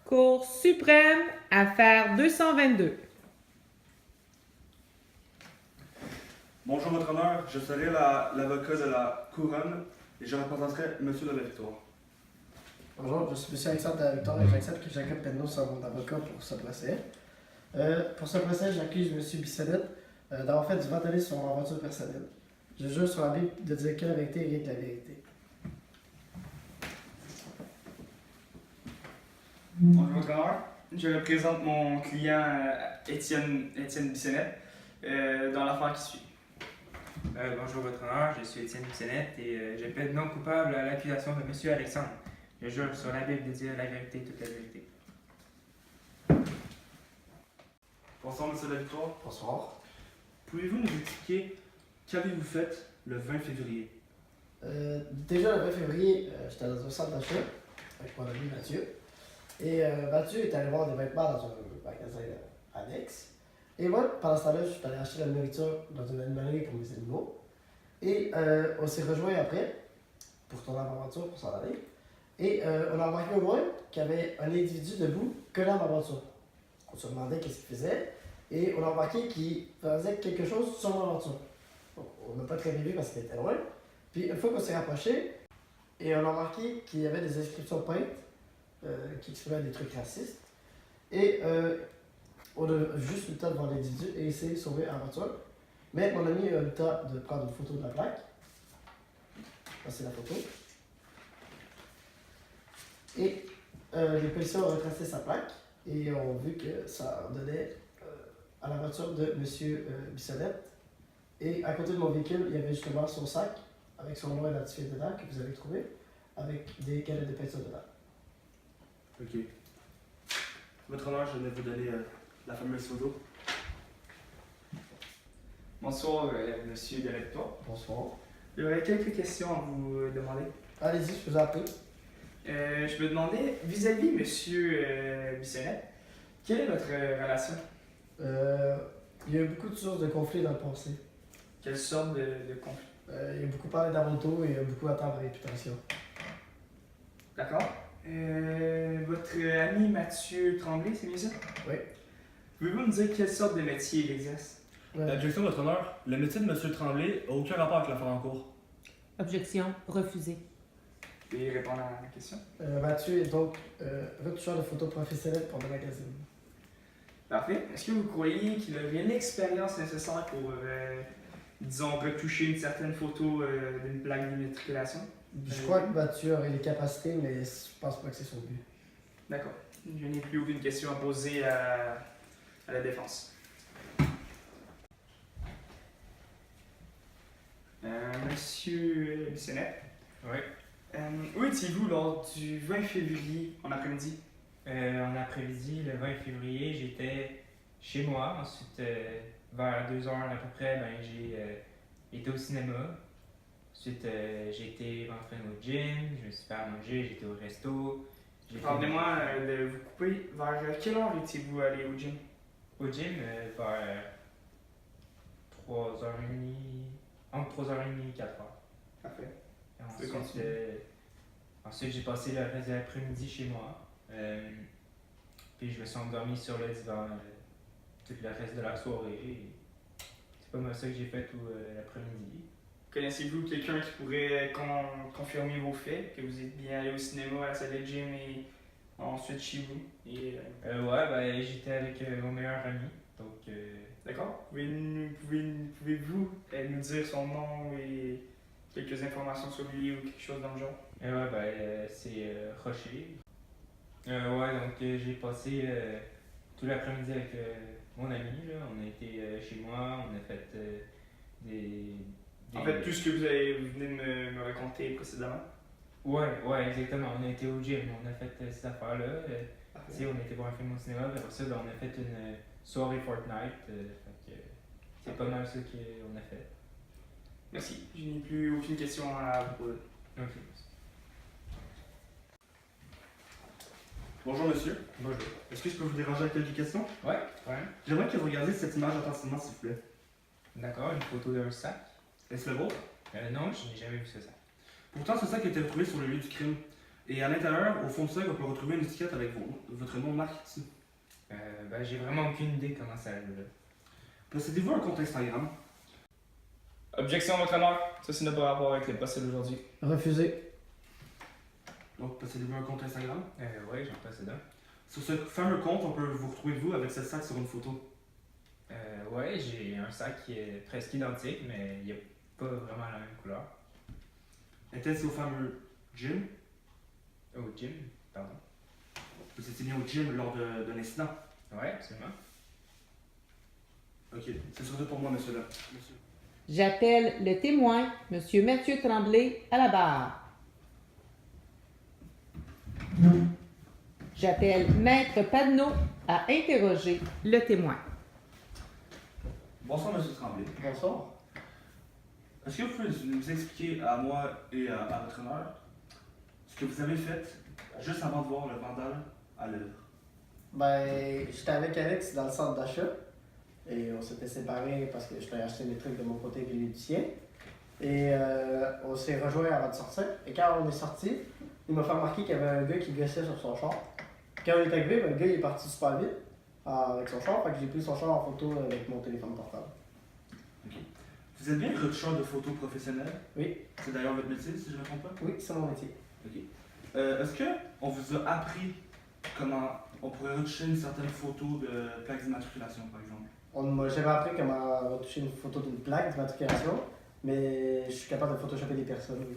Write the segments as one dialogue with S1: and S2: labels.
S1: Cour suprême, affaire 222.
S2: Bonjour, Votre Honneur. Je serai l'avocat de la couronne et je représenterai Monsieur de la Victoire.
S3: Bonjour, je suis M. Alexandre de la Victoire et j'accepte que Jacob Penneau soit mon avocat pour ce procès. Pour ce procès, j'accuse M. Bissonnette d'avoir fait du vandalisme sur mon aventure personnelle. Je jure sur la Bible de dire que la vérité et rien que la vérité.
S4: Bonjour, Votre Honneur. Je représente mon client Étienne Bissonnette dans l'affaire qui suit.
S5: Bonjour, Votre Honneur, je suis Étienne Bissonnette et je plaide non coupable à l'accusation de M. Alexandre. Je jure sur la Bible de dire la vérité, toute la vérité.
S2: Bonsoir, Monsieur de la Victoire.
S3: Bonsoir.
S2: Pouvez-vous nous expliquer qu'avez-vous fait le 20 février?
S3: Déjà le 20 février, j'étais dans un centre d'achat avec mon ami Mathieu. Et Mathieu est allé voir des vêtements dans un magasin annexe. Et moi, pendant ce temps-là, je suis allé acheter de la nourriture dans une animalerie pour mes animaux. Et on s'est rejoints après pour tourner ma voiture, pour s'en aller. Et on a remarqué au loin qu'il y avait un individu debout collant à ma voiture. On se demandait qu'est-ce qu'il faisait. Et on a remarqué qu'il faisait quelque chose sur ma voiture. On n'a pas très bien vu parce qu'il était loin. Puis une fois qu'on s'est rapproché, et on a remarqué qu'il y avait des inscriptions peintes qui exprimaient des trucs racistes. Et on a juste eu le temps de voir l'individu et essayer de sauver la voiture. Mais mon ami a eu le temps de prendre une photo de la plaque. Ça, c'est la photo. Et les policiers ont retracé sa plaque et ont vu que ça donnait à la voiture de M. Bissonnette. Et à côté de mon véhicule, il y avait justement son sac avec son nom identifié dedans que vous avez trouvé, avec des canettes de peinture dedans.
S2: Ok. Votre Honneur, je vais vous donner la fameuse photo.
S4: Bonsoir, Monsieur de la Victoire.
S3: Bonsoir.
S4: J'aurais quelques questions à vous demander.
S3: Allez-y, je vous en prie.
S4: Je me demandais, vis-à-vis Monsieur Bissonnette, quelle est votre relation?
S3: Il y a eu beaucoup de sources de conflits dans le passé.
S4: Quelle sorte de conflit?
S3: Il a beaucoup parlé d'Aronto et il a beaucoup atteint ma réputation.
S4: D'accord. Votre ami Mathieu Tremblay, c'est bien ça?
S3: Oui.
S4: Pouvez-vous me dire quelle sorte de métier il exerce?
S2: Objection, Votre Honneur. Le métier de Monsieur Tremblay n'a aucun rapport avec l'affaire en cours.
S1: Objection refusée.
S4: Veuillez répondre à la question.
S3: Mathieu est donc retoucheur de photos professionnelles pour le magazine.
S4: Parfait. Est-ce que vous croyez qu'il aurait l'expérience nécessaire pour, disons, retoucher une certaine photo d'une plaque d'immatriculation?
S3: Je crois que Mathieu aurait les capacités, mais je pense pas que c'est son but.
S4: D'accord. Je n'ai plus aucune question à poser à la défense. Monsieur Bissonnette,
S5: Oui.
S4: où étiez-vous lors du 20 février en après-midi?
S5: En après-midi, le 20 février, j'étais chez moi. Ensuite, vers 2 heures à peu près, j'ai été au cinéma. Ensuite, j'ai été m'entraîner au gym, je me suis fait à manger, j'étais au resto.
S4: Pardonnez-moi de vous couper. Vers quelle heure étiez-vous allé au gym?
S5: Au gym, vers 3h30, entre 3h30 et 4h.
S4: Parfait.
S5: Et
S4: pouvez
S5: ensuite,
S4: continuer.
S5: ensuite, j'ai passé le reste de l'après-midi chez moi. Puis je me suis endormi sur le divan tout le reste de la soirée. C'est pas mal ça que j'ai fait tout l'après-midi.
S4: Connaissez-vous quelqu'un qui pourrait confirmer vos faits, que vous êtes bien allé au cinéma, à la salle de gym et ensuite chez vous?
S5: Ouais, j'étais avec mon meilleur ami. Donc,
S4: D'accord. Pouvez-vous nous dire son nom et quelques informations sur lui ou quelque chose dans le genre?
S5: c'est Rocher. Donc j'ai passé tout l'après-midi avec mon ami. Là. On a été chez moi, on a fait des.
S4: En fait, tout ce que vous venez de me raconter précédemment.
S5: Ouais, exactement. On a été au gym, on a fait ces affaires-là. On a été voir un film au cinéma, puis après ça, on a fait une soirée Fortnite. C'est pas mal ça qu'on a fait.
S4: Merci. Je n'ai plus aucune question à vous poser.
S5: Ok.
S2: Bonjour, monsieur.
S5: Bonjour.
S2: Est-ce que je peux vous déranger avec quelques questions?
S5: Ouais.
S2: J'aimerais que vous regardiez cette image attentivement, s'il vous plaît.
S5: D'accord, une photo d'un sac.
S2: Est-ce le vôtre?
S5: Non, je n'ai jamais vu ce sac.
S2: Pourtant, ce sac a été retrouvé sur le lieu du crime. Et à l'intérieur, au fond de ça, on peut retrouver une étiquette avec votre nom de marque ici.
S5: Ben, j'ai vraiment aucune idée comment ça arrive là.
S2: Possédez-vous un compte Instagram?
S4: Objection, votre honneur. Ça n'a pas rapport avec le poste d'aujourd'hui.
S3: Refusé.
S2: Donc, possédez-vous un compte Instagram?
S5: Ouais, j'en possède un.
S2: Sur ce fameux compte, on peut vous retrouver vous avec ce sac sur une photo.
S5: Ouais, j'ai un sac qui est presque identique, mais il n'y a pas vraiment la même couleur.
S2: Était-ce au fameux gym?
S5: Au gym, pardon.
S2: Vous étiez bien au gym lors d'un incident?
S5: Ouais, absolument.
S2: Ok, c'est sur tout pour moi, monsieur là. Monsieur.
S1: J'appelle le témoin, Monsieur Mathieu Tremblay, à la barre. J'appelle Maître Padneau à interroger le témoin.
S2: Bonsoir, monsieur Tremblay.
S3: Bonsoir.
S2: Est-ce que vous pouvez nous expliquer à moi et à votre honneur ce que vous avez fait juste avant de voir le vandale à l'œuvre?
S3: Ben, j'étais avec Alex dans le centre d'achat et on s'était séparés parce que je t'ai acheté mes trucs de mon côté et lui du sien. Et on s'est rejoints avant de sortir. Et quand on est sorti, il m'a fait remarquer qu'il y avait un gars qui gossait sur son char. Quand on est arrivé, ben, le gars il est parti super vite avec son char, fait que j'ai pris son char en photo avec mon téléphone portable.
S2: Vous êtes bien retoucheur de photos professionnel?
S3: Oui.
S2: C'est d'ailleurs votre métier, si je ne me trompe pas?
S3: Oui, c'est mon métier.
S2: Ok. Est-ce qu'on vous a appris comment on pourrait retoucher une certaine photo de plaque d'immatriculation, par exemple?
S3: On ne m'a jamais appris comment retoucher une photo d'une plaque d'immatriculation, mais je suis capable de photoshopper des personnes. Oui.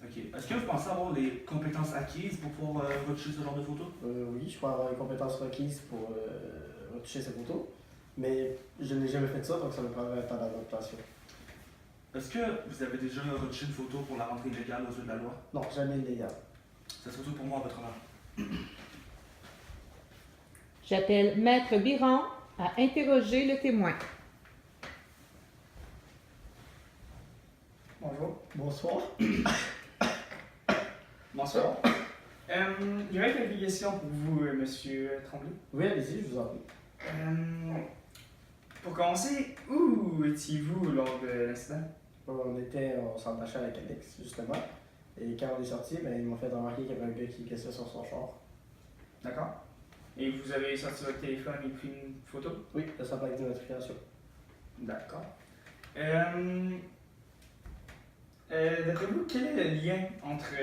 S2: Ok. Est-ce que vous pensez avoir les compétences acquises pour pouvoir retoucher ce genre de photos?
S3: Oui, je peux avoir les compétences requises pour retoucher ces photos, mais je n'ai jamais fait ça, donc ça me prendrait un temps d'adaptation.
S2: Est-ce que vous avez déjà retouché une photo pour la rentrée illégale aux yeux de la loi?
S3: Non, jamais illégal.
S2: Ça serait tout pour moi, à votre honneur.
S1: J'appelle Maître Biran à interroger le témoin.
S3: Bonjour. Bonsoir.
S4: Bonsoir. J'aurais quelques questions pour vous, monsieur Tremblay.
S3: Oui, allez-y, je vous en prie.
S4: Pour commencer, où étiez-vous lors de l'incident?
S3: On était au centre d'achat avec Alex, justement. Et quand on est sorti, ben, ils m'ont fait remarquer qu'il y avait un gars qui gossait sur son char.
S4: D'accord. Et vous avez sorti votre téléphone et pris une photo?
S3: Oui, de sa plaque d'immatriculation.
S4: D'accord. D'après vous, quel est le lien entre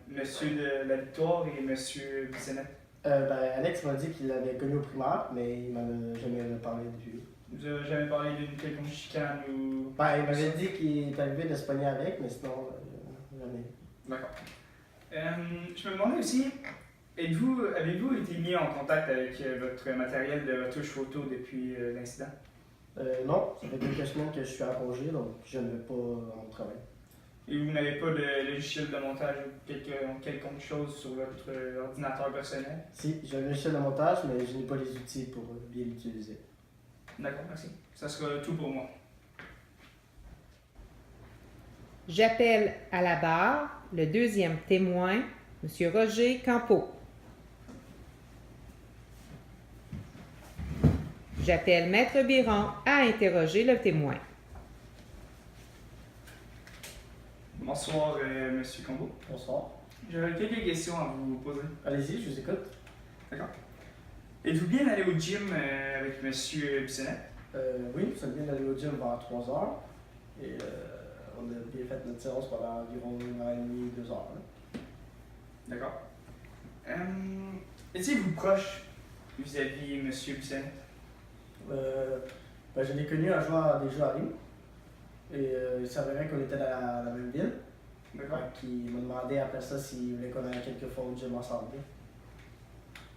S4: monsieur de la Victoire et monsieur Bissonnette?
S3: Ben, Alex m'a dit qu'il l'avait connu au primaire, mais il m'en a jamais parlé depuis.
S4: Vous avez jamais parlé d'une quelconque chicane ou...
S3: Ben, il m'avait dit qu'il est arrivé de se pogner avec, mais sinon, jamais.
S4: D'accord. Je me demandais aussi, avez-vous été mis en contact avec votre matériel de retouche photo depuis l'incident?
S3: Non, ça fait quelques semaines que je suis à congé, donc je ne vais pas à mon travail.
S4: Et vous n'avez pas de logiciel de montage ou quelconque chose sur votre ordinateur personnel?
S3: Si, j'ai un logiciel de montage, mais je n'ai pas les outils pour bien l'utiliser.
S4: D'accord, merci. Ça sera tout pour moi.
S1: J'appelle à la barre le deuxième témoin, Monsieur Roger Campeau. J'appelle Maître Biran à interroger le témoin.
S4: Bonsoir, monsieur Combo.
S3: Bonsoir.
S4: J'aurais quelques questions à vous poser.
S3: Allez-y, je vous écoute.
S4: D'accord. Êtes-vous bien allé au gym avec monsieur Bissonnette?
S3: Oui, nous sommes bien allés au gym vers 3 heures. Et on a bien fait notre séance pendant environ 1h30, 2 heures. Hein.
S4: D'accord. Étiez-vous proche vis-à-vis monsieur Bissonnette?
S3: Ben, je l'ai connu en jouant à des jeux en ligne. Et il s'avérait qu'on était dans la même ville.
S4: D'accord.
S3: Il m'a demandé après ça s'il voulait qu'on aille quelques fois au gym ensemble.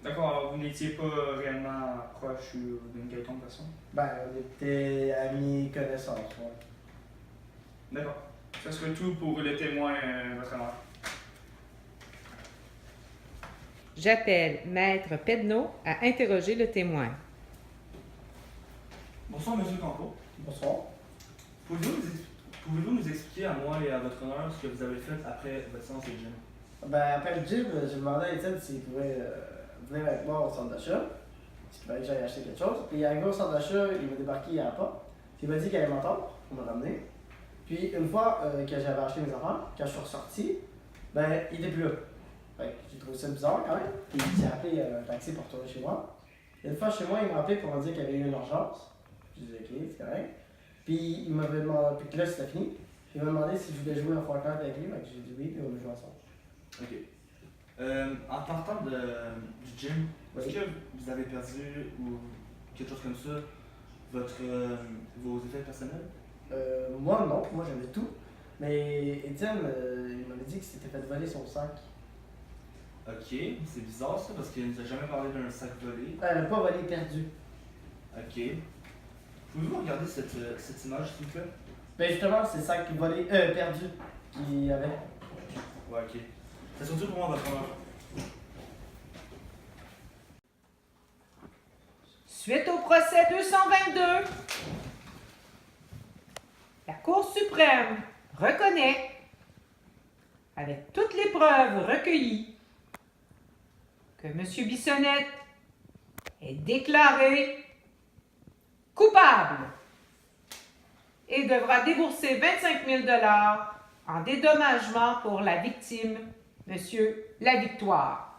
S4: D'accord, alors vous n'étiez pas réellement proche ou d'une quelconque façon?
S3: Ben, on était amis, connaissances. Ouais.
S4: D'accord. Ça serait tout pour le témoin, votre honneur.
S1: J'appelle Maître Pedneau à interroger le témoin.
S2: Bonsoir, monsieur Campo.
S3: Bonsoir.
S2: Pouvez-vous nous expliquer à moi et à votre honneur ce que vous avez fait après votre séance de gym?
S3: Ben, après le gym, j'ai demandé à Étienne s'il pouvait venir avec moi au centre d'achat. S'il fallait que j'aille acheter quelque chose. Puis, arrivé au centre d'achat, il m'a débarqué à la porte. Puis, il m'a dit qu'il allait m'entendre pour me ramener. Puis, une fois que j'avais acheté mes affaires, quand je suis ressorti, ben, il était plus là. Fait que j'ai trouvé ça bizarre quand même. Puis j'ai appelé un taxi pour retourner chez moi. Une fois chez moi, il m'a appelé pour me dire qu'il y avait eu une urgence. J'ai dit ok, c'est correct. Puis il m'avait demandé, puis que là c'était fini. Puis il m'a demandé si je voulais jouer en Fortnite avec lui. Fait que j'ai dit oui, puis on a joué ensemble.
S2: Ok. En partant du gym, est-ce
S3: Oui.
S2: que vous avez perdu ou quelque chose comme ça vos effets personnels?
S3: Moi non, moi j'avais tout. Mais Étienne, il m'avait dit qu'il s'était fait voler son sac.
S2: Ok, c'est bizarre ça parce qu'il nous a jamais parlé d'un sac volé.
S3: Pas volé, perdu.
S2: Ok. Pouvez-vous regarder cette image s'il vous plaît?
S3: Ben justement, c'est le sac volé, perdu qu'il y avait.
S2: Ouais, ok. Ça surtout pour moi votre honneur.
S1: Suite au procès 222, la Cour suprême reconnaît, avec toutes les preuves recueillies, que M. Bissonnette est déclaré coupable et devra débourser 25 000 $ en dédommagement pour la victime, M. Lavictoire.